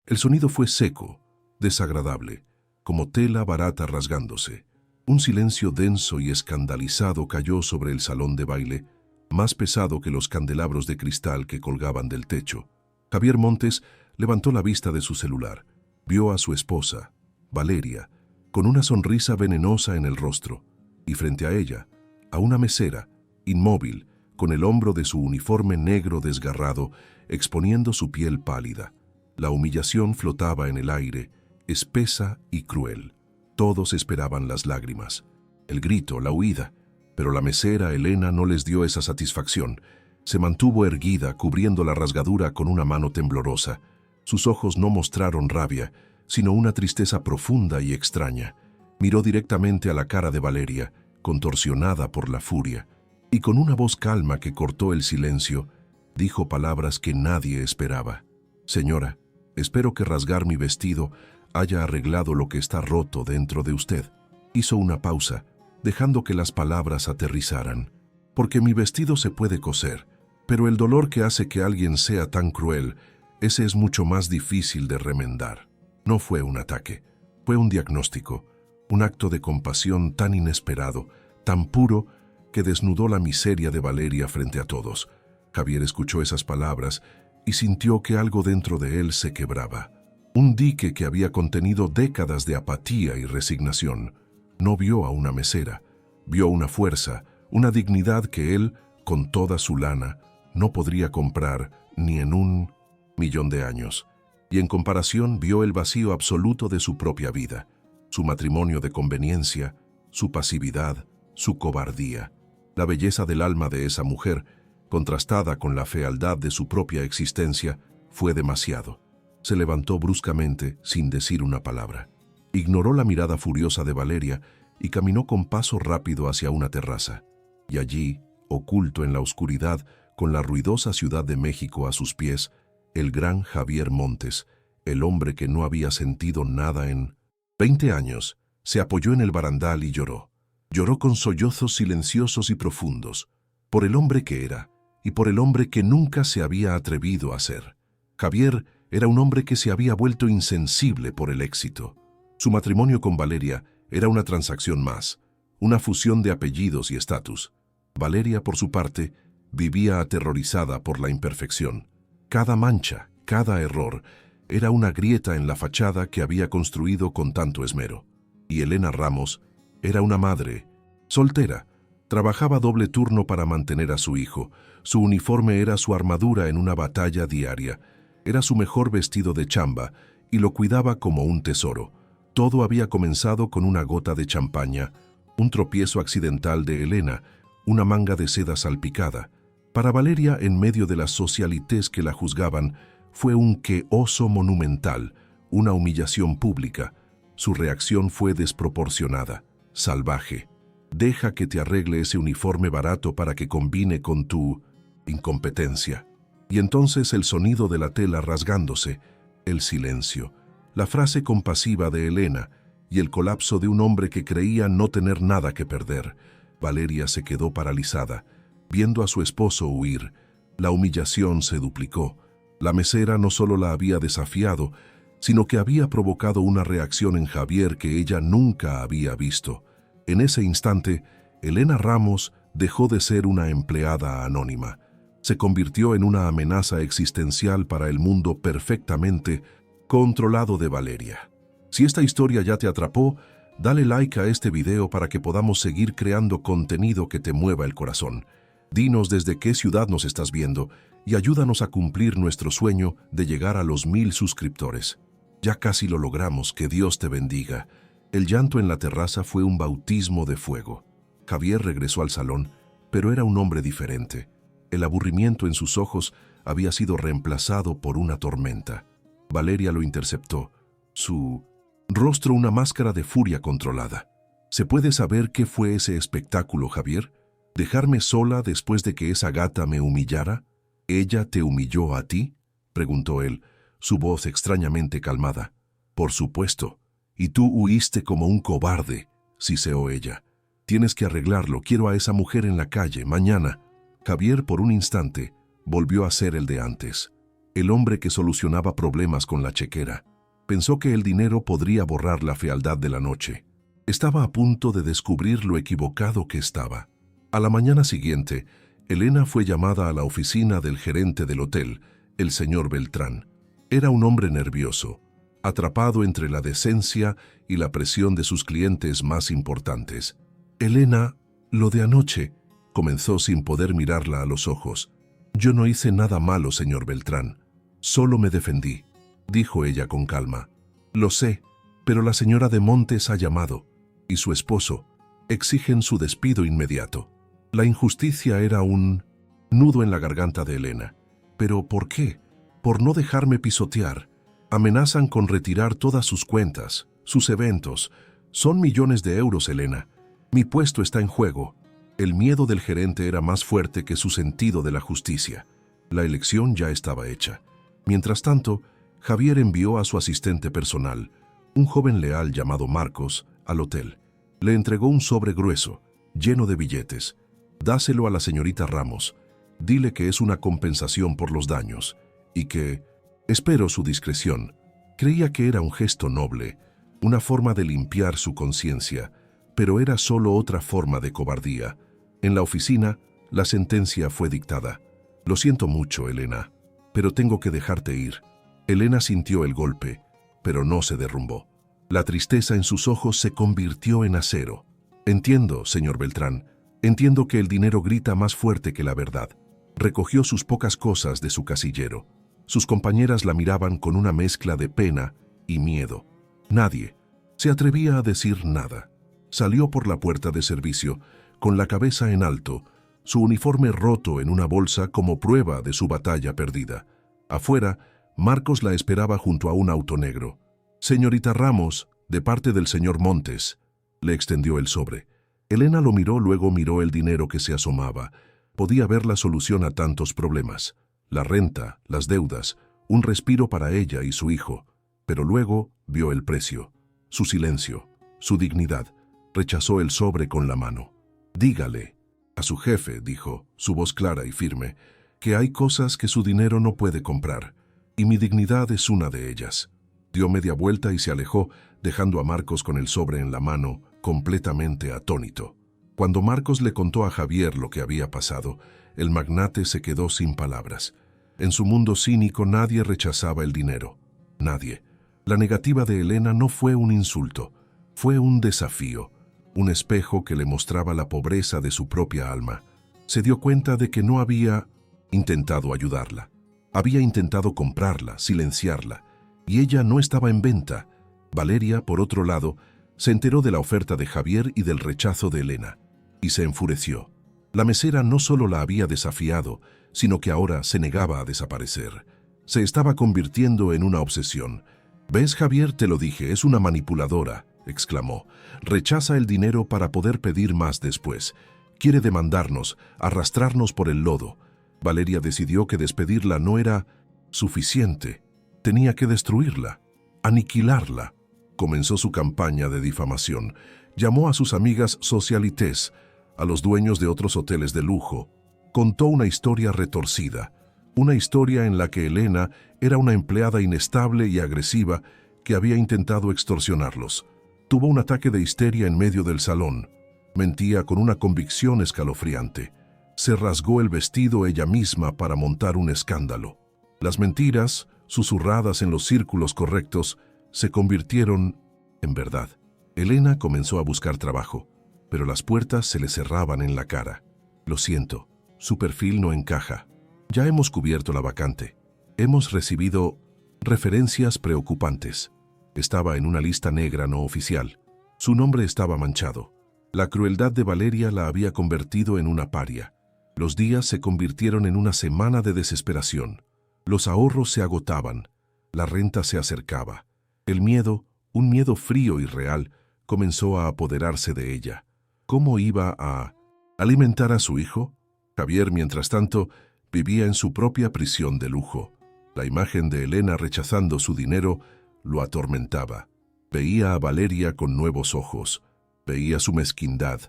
El sonido fue seco, desagradable, como tela barata rasgándose. Un silencio denso y escandalizado cayó sobre el salón de baile, más pesado que los candelabros de cristal que colgaban del techo. Javier Montes levantó la vista de su celular. Vio a su esposa, Valeria, con una sonrisa venenosa en el rostro, y frente a ella, a una mesera, inmóvil, con el hombro de su uniforme negro desgarrado, exponiendo su piel pálida. La humillación flotaba en el aire, espesa y cruel. Todos esperaban las lágrimas, el grito, la huida, pero la mesera Elena no les dio esa satisfacción. Se mantuvo erguida, cubriendo la rasgadura con una mano temblorosa. Sus ojos no mostraron rabia, sino una tristeza profunda y extraña. Miró directamente a la cara de Valeria, contorsionada por la furia, y con una voz calma que cortó el silencio, dijo palabras que nadie esperaba. «Señora, espero que rasgar mi vestido haya arreglado lo que está roto dentro de usted». Hizo una pausa, dejando que las palabras aterrizaran. «Porque mi vestido se puede coser, pero el dolor que hace que alguien sea tan cruel, ese es mucho más difícil de remendar». No fue un ataque, fue un diagnóstico, un acto de compasión tan inesperado, tan puro, que desnudó la miseria de Valeria frente a todos. Javier escuchó esas palabras y sintió que algo dentro de él se quebraba. Un dique que había contenido décadas de apatía y resignación. No vio a una mesera, vio una fuerza, una dignidad que él, con toda su lana, no podría comprar ni en 1.000.000 de años. Y en comparación vio el vacío absoluto de su propia vida, su matrimonio de conveniencia, su pasividad, su cobardía. La belleza del alma de esa mujer, contrastada con la fealdad de su propia existencia, fue demasiado. Se levantó bruscamente, sin decir una palabra. Ignoró la mirada furiosa de Valeria y caminó con paso rápido hacia una terraza. Y allí, oculto en la oscuridad, con la ruidosa Ciudad de México a sus pies, el gran Javier Montes, el hombre que no había sentido nada en 20 años, se apoyó en el barandal y lloró. Lloró con sollozos silenciosos y profundos, por el hombre que era y por el hombre que nunca se había atrevido a ser. Javier era un hombre que se había vuelto insensible por el éxito. Su matrimonio con Valeria era una transacción más, una fusión de apellidos y estatus. Valeria, por su parte, vivía aterrorizada por la imperfección. Cada mancha, cada error, era una grieta en la fachada que había construido con tanto esmero. Y Elena Ramos era una madre, soltera, trabajaba doble turno para mantener a su hijo. Su uniforme era su armadura en una batalla diaria, era su mejor vestido de chamba y lo cuidaba como un tesoro. Todo había comenzado con una gota de champaña, un tropiezo accidental de Elena, una manga de seda salpicada. Para Valeria, en medio de las socialites que la juzgaban, fue un qué oso monumental, una humillación pública. Su reacción fue desproporcionada, salvaje. Deja que te arregle ese uniforme barato para que combine con tu incompetencia. Y entonces el sonido de la tela rasgándose, el silencio, la frase compasiva de Elena y el colapso de un hombre que creía no tener nada que perder. Valeria se quedó paralizada, viendo a su esposo huir. La humillación se duplicó. La mesera no solo la había desafiado, sino que había provocado una reacción en Javier que ella nunca había visto. En ese instante, Elena Ramos dejó de ser una empleada anónima. Se convirtió en una amenaza existencial para el mundo perfectamente controlado de Valeria. Si esta historia ya te atrapó, dale like a este video para que podamos seguir creando contenido que te mueva el corazón. Dinos desde qué ciudad nos estás viendo y ayúdanos a cumplir nuestro sueño de llegar a los 1000 suscriptores. Ya casi lo logramos, que Dios te bendiga. El llanto en la terraza fue un bautismo de fuego. Javier regresó al salón, pero era un hombre diferente. El aburrimiento en sus ojos había sido reemplazado por una tormenta. Valeria lo interceptó, su rostro una máscara de furia controlada. ¿Se puede saber qué fue ese espectáculo, Javier? ¿Dejarme sola después de que esa gata me humillara? ¿Ella te humilló a ti?, preguntó él, su voz extrañamente calmada. Por supuesto. Y tú huiste como un cobarde, siseó ella. Tienes que arreglarlo, quiero a esa mujer en la calle, mañana. Javier, por un instante, volvió a ser el de antes. el hombre que solucionaba problemas con la chequera. Pensó que el dinero podría borrar la fealdad de la noche. Estaba a punto de descubrir lo equivocado que estaba. A la mañana siguiente, Elena fue llamada a la oficina del gerente del hotel, el señor Beltrán. Era un hombre nervioso, atrapado entre la decencia y la presión de sus clientes más importantes. Elena, lo de anoche, comenzó sin poder mirarla a los ojos. Yo no hice nada malo, señor Beltrán. Solo me defendí, dijo ella con calma. Lo sé, pero la señora de Montes ha llamado, y su esposo exigen su despido inmediato. La injusticia era un nudo en la garganta de Elena. ¿Pero por qué? Por no dejarme pisotear. Amenazan con retirar todas sus cuentas, sus eventos. Son millones de euros, Elena. Mi puesto está en juego. El miedo del gerente era más fuerte que su sentido de la justicia. La elección ya estaba hecha. Mientras tanto, Javier envió a su asistente personal, un joven leal llamado Marcos, al hotel. Le entregó un sobre grueso, lleno de billetes. Dáselo a la señorita Ramos. Dile que es una compensación por los daños y que espero su discreción. Creía que era un gesto noble, una forma de limpiar su conciencia, pero era solo otra forma de cobardía. En la oficina, la sentencia fue dictada. Lo siento mucho, Elena, pero tengo que dejarte ir. Elena sintió el golpe, pero no se derrumbó. La tristeza en sus ojos se convirtió en acero. Entiendo, señor Beltrán, entiendo que el dinero grita más fuerte que la verdad. Recogió sus pocas cosas de su casillero. Sus compañeras la miraban con una mezcla de pena y miedo. Nadie se atrevía a decir nada. Salió por la puerta de servicio, con la cabeza en alto, su uniforme roto en una bolsa como prueba de su batalla perdida. Afuera, Marcos la esperaba junto a un auto negro. «Señorita Ramos, de parte del señor Montes», le extendió el sobre. Elena lo miró, luego miró el dinero que se asomaba. Podía ver la solución a tantos problemas. La renta, las deudas, un respiro para ella y su hijo. Pero luego vio el precio, su silencio, su dignidad. Rechazó el sobre con la mano. «Dígale a su jefe», dijo, su voz clara y firme, «que hay cosas que su dinero no puede comprar, y mi dignidad es una de ellas». Dio media vuelta y se alejó, dejando a Marcos con el sobre en la mano, completamente atónito. Cuando Marcos le contó a Javier lo que había pasado, el magnate se quedó sin palabras. En su mundo cínico nadie rechazaba el dinero. Nadie. La negativa de Elena no fue un insulto, fue un desafío, un espejo que le mostraba la pobreza de su propia alma. Se dio cuenta de que no había intentado ayudarla. Había intentado comprarla, silenciarla, y ella no estaba en venta. Valeria, por otro lado, se enteró de la oferta de Javier y del rechazo de Elena, y se enfureció. La mesera no solo la había desafiado, sino que ahora se negaba a desaparecer. Se estaba convirtiendo en una obsesión. «¿Ves, Javier? Te lo dije, es una manipuladora», exclamó. «Rechaza el dinero para poder pedir más después. Quiere demandarnos, arrastrarnos por el lodo». Valeria decidió que despedirla no era suficiente. Tenía que destruirla, aniquilarla. Comenzó su campaña de difamación. Llamó a sus amigas socialites, a los dueños de otros hoteles de lujo. Contó una historia retorcida, una historia en la que Elena era una empleada inestable y agresiva que había intentado extorsionarlos. Tuvo un ataque de histeria en medio del salón. Mentía con una convicción escalofriante. Se rasgó el vestido ella misma para montar un escándalo. Las mentiras, susurradas en los círculos correctos, se convirtieron en verdad. Elena comenzó a buscar trabajo, pero las puertas se le cerraban en la cara. «Lo siento, su perfil no encaja. Ya hemos cubierto la vacante. Hemos recibido referencias preocupantes». Estaba en una lista negra no oficial. Su nombre estaba manchado. La crueldad de Valeria la había convertido en una paria. Los días se convirtieron en una semana de desesperación. Los ahorros se agotaban. La renta se acercaba. El miedo, un miedo frío y real, comenzó a apoderarse de ella. ¿Cómo iba a alimentar a su hijo? Javier, mientras tanto, vivía en su propia prisión de lujo. La imagen de Elena rechazando su dinero lo atormentaba. Veía a Valeria con nuevos ojos. Veía su mezquindad,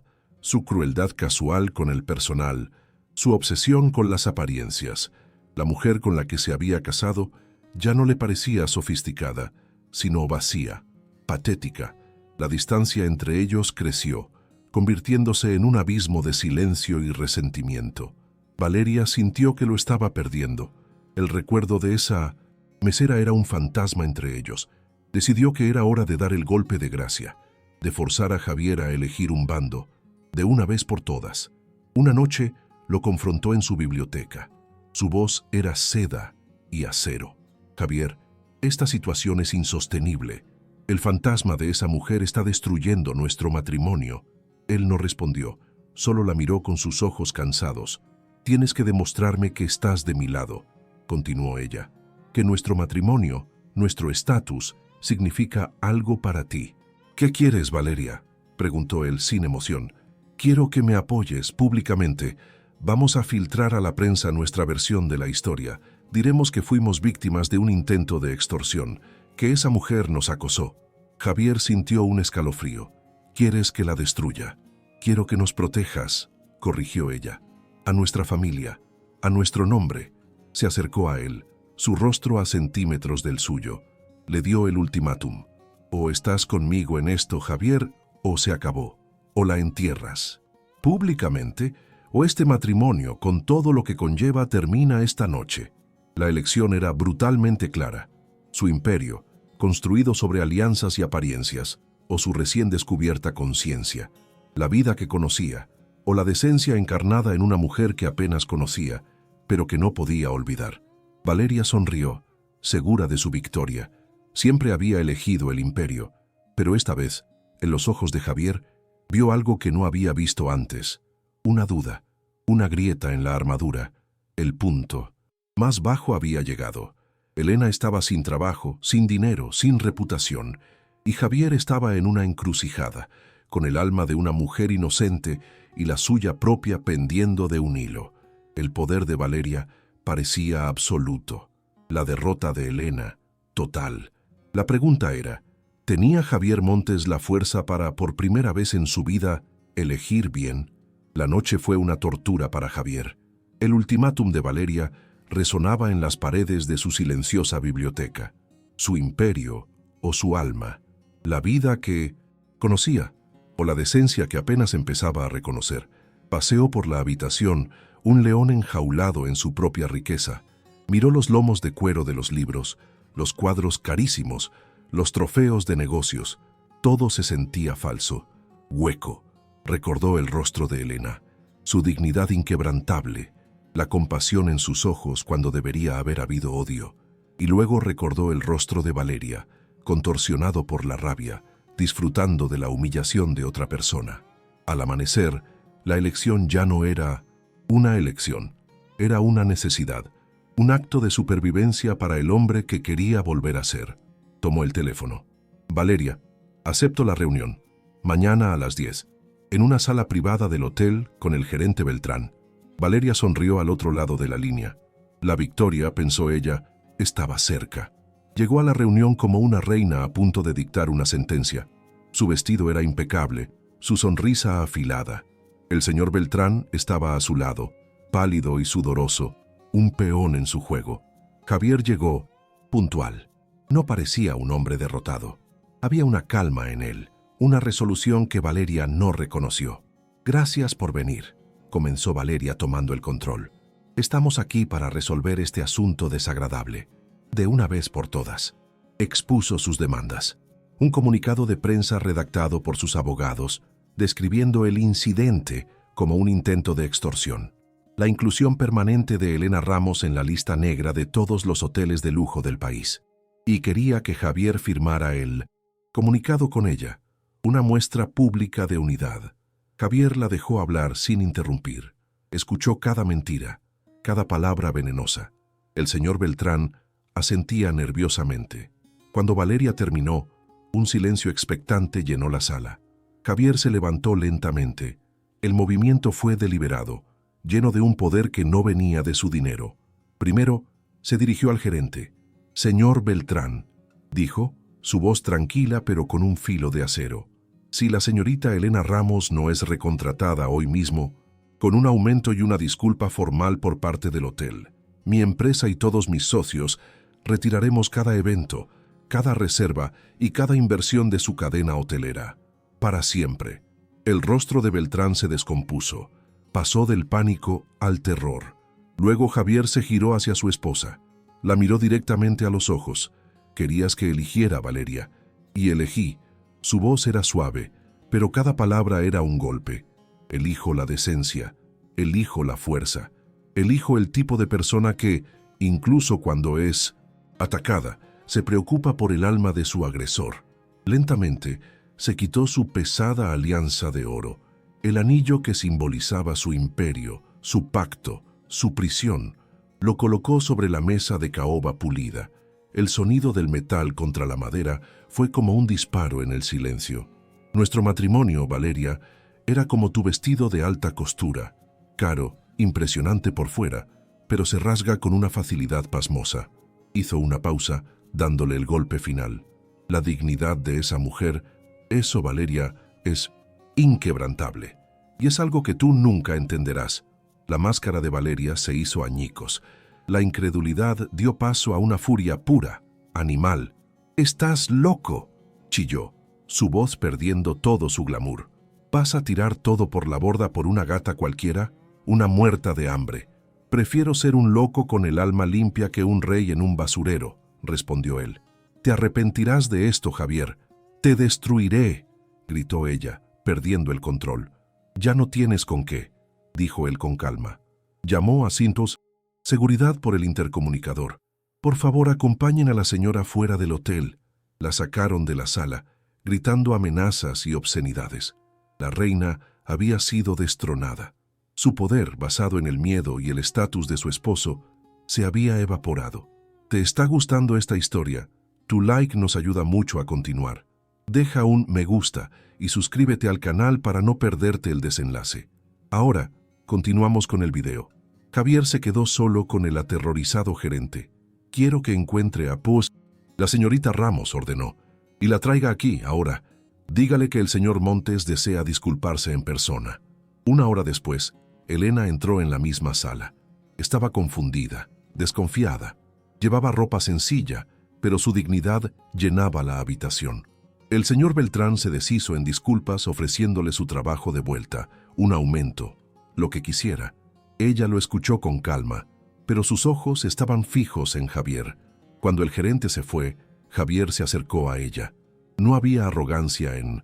su crueldad casual con el personal, su obsesión con las apariencias. La mujer con la que se había casado ya no le parecía sofisticada, sino vacía, patética. La distancia entre ellos creció, convirtiéndose en un abismo de silencio y resentimiento. Valeria sintió que lo estaba perdiendo. El recuerdo de esa mesera era un fantasma entre ellos. Decidió que era hora de dar el golpe de gracia, de forzar a Javier a elegir un bando, de una vez por todas. Una noche lo confrontó en su biblioteca. Su voz era seda y acero. Javier, esta situación es insostenible. El fantasma de esa mujer está destruyendo nuestro matrimonio. Él no respondió, solo la miró con sus ojos cansados. Tienes que demostrarme que estás de mi lado, continuó ella, que nuestro matrimonio, nuestro estatus, significa algo para ti. ¿Qué quieres, Valeria?, preguntó él sin emoción. Quiero que me apoyes públicamente. Vamos a filtrar a la prensa nuestra versión de la historia. Diremos que fuimos víctimas de un intento de extorsión, que esa mujer nos acosó. Javier sintió un escalofrío. ¿Quieres que la destruya? Quiero que nos protejas, corrigió ella. A nuestra familia, a nuestro nombre. Se acercó a él, su rostro a centímetros del suyo. Le dio el ultimátum. O estás conmigo en esto, Javier, o se acabó. O la entierras públicamente, o este matrimonio, con todo lo que conlleva, termina esta noche. La elección era brutalmente clara. Su imperio, construido sobre alianzas y apariencias, o su recién descubierta conciencia. La vida que conocía, o la decencia encarnada en una mujer que apenas conocía, pero que no podía olvidar. Valeria sonrió, segura de su victoria. Siempre había elegido el imperio, pero esta vez, en los ojos de Javier, vio algo que no había visto antes. Una duda, una grieta en la armadura. El punto más bajo había llegado. Elena estaba sin trabajo, sin dinero, sin reputación, y Javier estaba en una encrucijada, con el alma de una mujer inocente y la suya propia pendiendo de un hilo. El poder de Valeria parecía absoluto. La derrota de Elena, total. La pregunta era, ¿tenía Javier Montes la fuerza para, por primera vez en su vida, elegir bien? La noche fue una tortura para Javier. El ultimátum de Valeria resonaba en las paredes de su silenciosa biblioteca. Su imperio o su alma, la vida que conocía o la decencia que apenas empezaba a reconocer. Paseó por la habitación, un león enjaulado en su propia riqueza. Miró los lomos de cuero de los libros, los cuadros carísimos, los trofeos de negocios. Todo se sentía falso, hueco. Recordó el rostro de Elena, su dignidad inquebrantable, la compasión en sus ojos cuando debería haber habido odio. Y luego recordó el rostro de Valeria, contorsionado por la rabia, disfrutando de la humillación de otra persona. Al amanecer, la elección ya no era una elección, era una necesidad, un acto de supervivencia para el hombre que quería volver a ser. Tomó el teléfono. Valeria, acepto la reunión. Mañana a las 10. En una sala privada del hotel con el gerente Beltrán. Valeria sonrió al otro lado de la línea. La victoria, pensó ella, estaba cerca. Llegó a la reunión como una reina a punto de dictar una sentencia. Su vestido era impecable, su sonrisa afilada. El señor Beltrán estaba a su lado, pálido y sudoroso, un peón en su juego. Javier llegó, puntual. No parecía un hombre derrotado. Había una calma en él, una resolución que Valeria no reconoció. Gracias por venir, comenzó Valeria tomando el control. Estamos aquí para resolver este asunto desagradable, de una vez por todas. Expuso sus demandas. Un comunicado de prensa redactado por sus abogados, describiendo el incidente como un intento de extorsión. La inclusión permanente de Elena Ramos en la lista negra de todos los hoteles de lujo del país. Y quería que Javier firmara el comunicado con ella, una muestra pública de unidad. Javier la dejó hablar sin interrumpir. Escuchó cada mentira, cada palabra venenosa. El señor Beltrán asentía nerviosamente. Cuando Valeria terminó, un silencio expectante llenó la sala. Javier se levantó lentamente. El movimiento fue deliberado, lleno de un poder que no venía de su dinero. Primero, se dirigió al gerente. «Señor Beltrán», dijo, su voz tranquila pero con un filo de acero. «Si la señorita Elena Ramos no es recontratada hoy mismo, con un aumento y una disculpa formal por parte del hotel, Mi empresa y todos mis socios retiraremos cada evento, cada reserva y cada inversión de su cadena hotelera. Para siempre. El rostro de Beltrán se descompuso. Pasó del pánico al terror. Luego Javier se giró hacia su esposa. La miró directamente a los ojos. Querías que eligiera, Valeria. Y elegí. Su voz era suave, pero cada palabra era un golpe. Elijo la decencia. Elijo la fuerza. Elijo el tipo de persona que, incluso cuando es atacada, se preocupa por el alma de su agresor. Lentamente, se quitó su pesada alianza de oro, el anillo que simbolizaba su imperio, su pacto, su prisión. Lo colocó sobre la mesa de caoba pulida. El sonido del metal contra la madera fue como un disparo en el silencio. Nuestro matrimonio, Valeria, era como tu vestido de alta costura, caro, impresionante por fuera, pero se rasga con una facilidad pasmosa. Hizo una pausa, dándole el golpe final. La dignidad de esa mujer, eso, Valeria, es inquebrantable. Y es algo que tú nunca entenderás. La máscara de Valeria se hizo añicos. La incredulidad dio paso a una furia pura, animal. «¡Estás loco!», chilló, su voz perdiendo todo su glamour. «¿Vas a tirar todo por la borda por una gata cualquiera? Una muerta de hambre. Prefiero ser un loco con el alma limpia que un rey en un basurero», respondió él. «Te arrepentirás de esto, Javier. Te destruiré», gritó ella, perdiendo el control. «Ya no tienes con qué», dijo él con calma. Llamó a Cintos, seguridad por el intercomunicador. «Por favor, acompañen a la señora fuera del hotel». La sacaron de la sala, gritando amenazas y obscenidades. La reina había sido destronada. Su poder, basado en el miedo y el estatus de su esposo, se había evaporado. ¿Te está gustando esta historia? Tu like nos ayuda mucho a continuar. Deja un me gusta y suscríbete al canal para no perderte el desenlace. Ahora, continuamos con el video. Javier se quedó solo con el aterrorizado gerente. «Quiero que encuentre a Pus». La señorita Ramos ordenó. «Y la traiga aquí, ahora. Dígale que el señor Montes desea disculparse en persona». Una hora después, Elena entró en la misma sala. Estaba confundida, desconfiada. Llevaba ropa sencilla, pero su dignidad llenaba la habitación. El señor Beltrán se deshizo en disculpas ofreciéndole su trabajo de vuelta, un aumento, lo que quisiera. Ella lo escuchó con calma, pero sus ojos estaban fijos en Javier. Cuando el gerente se fue, Javier se acercó a ella. No había arrogancia en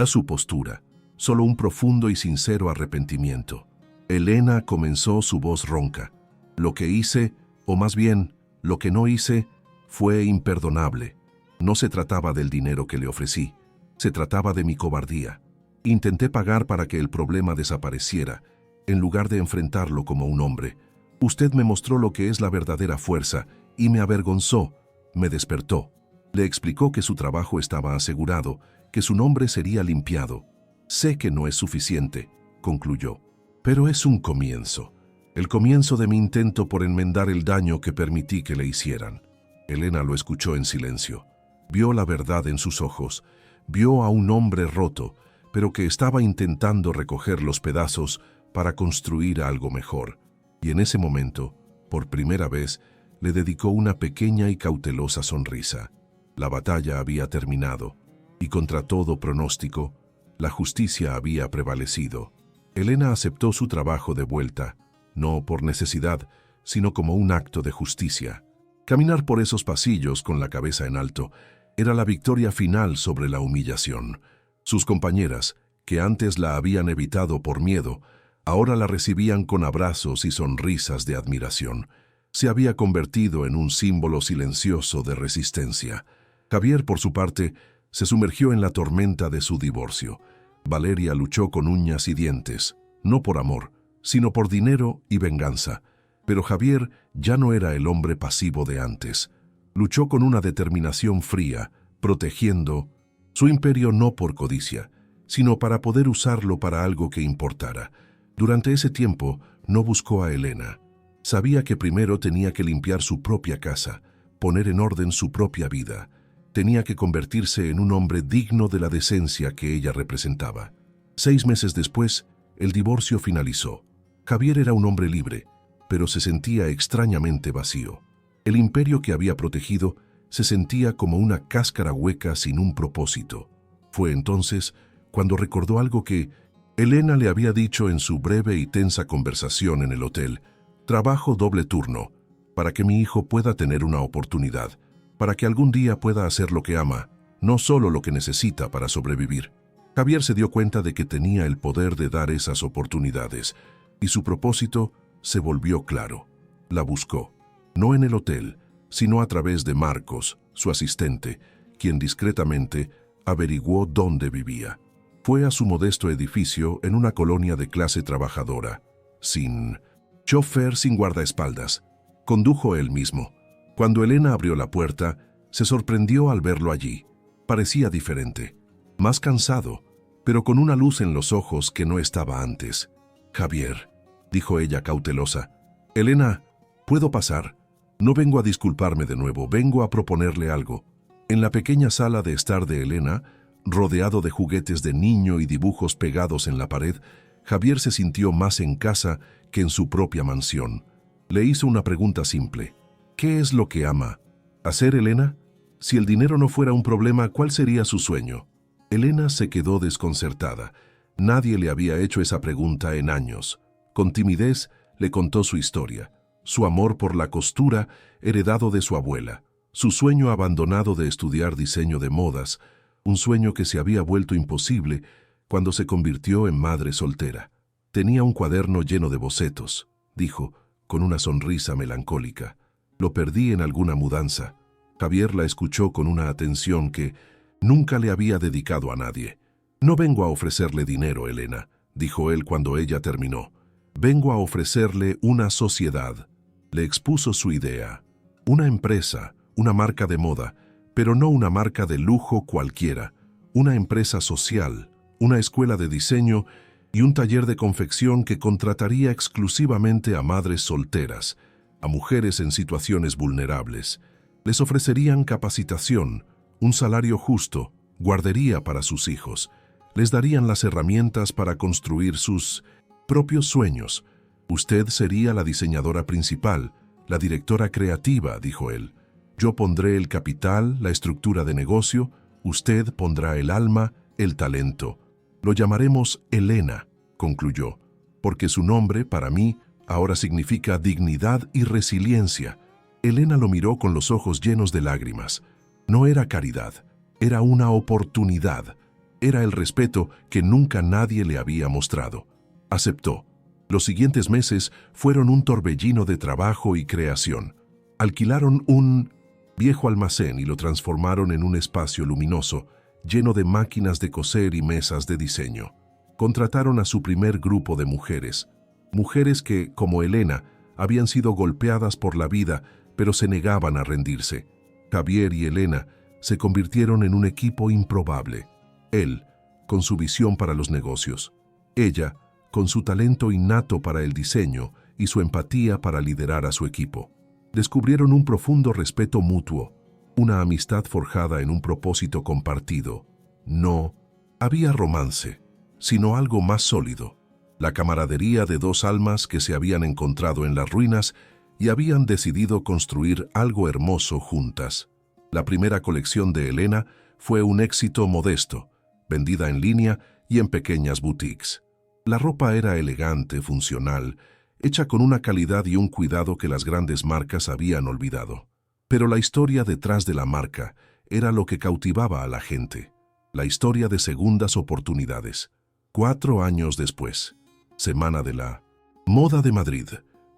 su postura, solo un profundo y sincero arrepentimiento. Elena, comenzó su voz ronca. «Lo que hice, o más bien, lo que no hice, fue imperdonable. No se trataba del dinero que le ofrecí, se trataba de mi cobardía. Intenté pagar para que el problema desapareciera, en lugar de enfrentarlo como un hombre. Usted me mostró lo que es la verdadera fuerza y me avergonzó, me despertó. Le explicó que su trabajo estaba asegurado, que su nombre sería limpiado. Sé que no es suficiente», concluyó, «pero es un comienzo. El comienzo de mi intento por enmendar el daño que permití que le hicieran». Elena lo escuchó en silencio. Vio la verdad en sus ojos. Vio a un hombre roto, pero que estaba intentando recoger los pedazos para construir algo mejor. Y en ese momento, por primera vez, le dedicó una pequeña y cautelosa sonrisa. La batalla había terminado, y contra todo pronóstico, la justicia había prevalecido. Elena aceptó su trabajo de vuelta, no por necesidad, sino como un acto de justicia. Caminar por esos pasillos con la cabeza en alto era la victoria final sobre la humillación. Sus compañeras, que antes la habían evitado por miedo, ahora la recibían con abrazos y sonrisas de admiración. Se había convertido en un símbolo silencioso de resistencia. Javier, por su parte, se sumergió en la tormenta de su divorcio. Valeria luchó con uñas y dientes, no por amor, sino por dinero y venganza. Pero Javier ya no era el hombre pasivo de antes. Luchó con una determinación fría, protegiendo su imperio no por codicia, sino para poder usarlo para algo que importara. Durante ese tiempo no buscó a Elena. Sabía que primero tenía que limpiar su propia casa, poner en orden su propia vida. Tenía que convertirse en un hombre digno de la decencia que ella representaba. 6 meses después, el divorcio finalizó. Javier era un hombre libre, pero se sentía extrañamente vacío. El imperio que había protegido se sentía como una cáscara hueca sin un propósito. Fue entonces cuando recordó algo que Elena le había dicho en su breve y tensa conversación en el hotel. Trabajo doble turno, para que mi hijo pueda tener una oportunidad, para que algún día pueda hacer lo que ama, no solo lo que necesita para sobrevivir. Javier se dio cuenta de que tenía el poder de dar esas oportunidades, y su propósito se volvió claro. La buscó, no en el hotel, sino a través de Marcos, su asistente, quien discretamente averiguó dónde vivía. Fue a su modesto edificio en una colonia de clase trabajadora, sin chofer, sin guardaespaldas. Condujo él mismo. Cuando Elena abrió la puerta, se sorprendió al verlo allí. Parecía diferente, más cansado, pero con una luz en los ojos que no estaba antes. «Javier», dijo ella cautelosa. «Elena, ¿puedo pasar? No vengo a disculparme de nuevo, vengo a proponerle algo». En la pequeña sala de estar de Elena, rodeado de juguetes de niño y dibujos pegados en la pared, Javier se sintió más en casa que en su propia mansión. Le hizo una pregunta simple. ¿Qué es lo que ama? ¿Hacer, Elena? Si el dinero no fuera un problema, ¿cuál sería su sueño? Elena se quedó desconcertada. Nadie le había hecho esa pregunta en años. Con timidez le contó su historia, su amor por la costura heredado de su abuela, su sueño abandonado de estudiar diseño de modas, un sueño que se había vuelto imposible cuando se convirtió en madre soltera. Tenía un cuaderno lleno de bocetos, dijo, con una sonrisa melancólica. Lo perdí en alguna mudanza. Javier la escuchó con una atención que nunca le había dedicado a nadie. «No vengo a ofrecerle dinero, Elena», dijo él cuando ella terminó. «Vengo a ofrecerle una sociedad». Le expuso su idea. Una empresa, una marca de moda, pero no una marca de lujo cualquiera. Una empresa social, una escuela de diseño y un taller de confección que contrataría exclusivamente a madres solteras, a mujeres en situaciones vulnerables. Les ofrecerían capacitación, un salario justo, guardería para sus hijos. Les darían las herramientas para construir sus propios sueños. «Usted sería la diseñadora principal, la directora creativa», dijo él. «Yo pondré el capital, la estructura de negocio, usted pondrá el alma, el talento. Lo llamaremos Elena», concluyó, «porque su nombre, para mí, ahora significa dignidad y resiliencia». Elena lo miró con los ojos llenos de lágrimas. No era caridad, era una oportunidad. Era el respeto que nunca nadie le había mostrado. Aceptó. Los siguientes meses fueron un torbellino de trabajo y creación. Alquilaron un viejo almacén y lo transformaron en un espacio luminoso, lleno de máquinas de coser y mesas de diseño. Contrataron a su primer grupo de mujeres. Mujeres que, como Elena, habían sido golpeadas por la vida, pero se negaban a rendirse. Javier y Elena se convirtieron en un equipo improbable. Él, con su visión para los negocios. Ella, con su talento innato para el diseño y su empatía para liderar a su equipo. Descubrieron un profundo respeto mutuo, una amistad forjada en un propósito compartido. No había romance, sino algo más sólido. La camaradería de dos almas que se habían encontrado en las ruinas y habían decidido construir algo hermoso juntas. La primera colección de Elena fue un éxito modesto, vendida en línea y en pequeñas boutiques. La ropa era elegante, funcional, hecha con una calidad y un cuidado que las grandes marcas habían olvidado. Pero la historia detrás de la marca era lo que cautivaba a la gente. La historia de segundas oportunidades. 4 años después, Semana de la Moda de Madrid.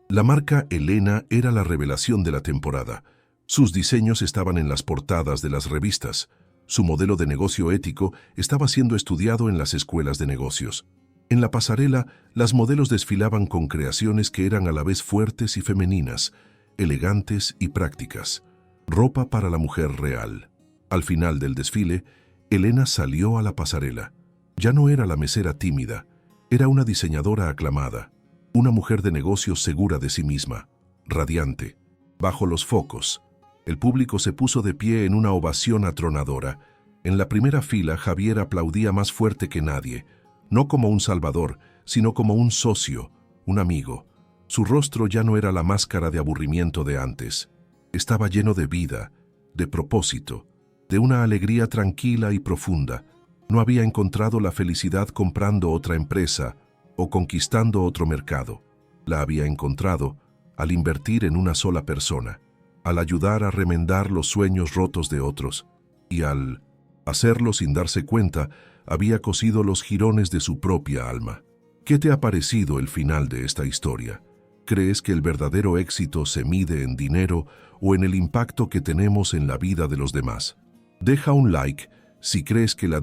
La marca Elena era la revelación de la temporada. Sus diseños estaban en las portadas de las revistas. Su modelo de negocio ético estaba siendo estudiado en las escuelas de negocios. En la pasarela, las modelos desfilaban con creaciones que eran a la vez fuertes y femeninas, elegantes y prácticas. Ropa para la mujer real. Al final del desfile, Elena salió a la pasarela. Ya no era la mesera tímida, era una diseñadora aclamada, una mujer de negocios segura de sí misma, radiante. Bajo los focos, el público se puso de pie en una ovación atronadora. En la primera fila, Javier aplaudía más fuerte que nadie, no como un salvador, sino como un socio, un amigo. Su rostro ya no era la máscara de aburrimiento de antes. Estaba lleno de vida, de propósito, de una alegría tranquila y profunda. No había encontrado la felicidad comprando otra empresa o conquistando otro mercado. La había encontrado al invertir en una sola persona, al ayudar a remendar los sueños rotos de otros, y al hacerlo sin darse cuenta, había cosido los jirones de su propia alma. ¿Qué te ha parecido el final de esta historia? ¿Crees que el verdadero éxito se mide en dinero o en el impacto que tenemos en la vida de los demás? Deja un like si crees que la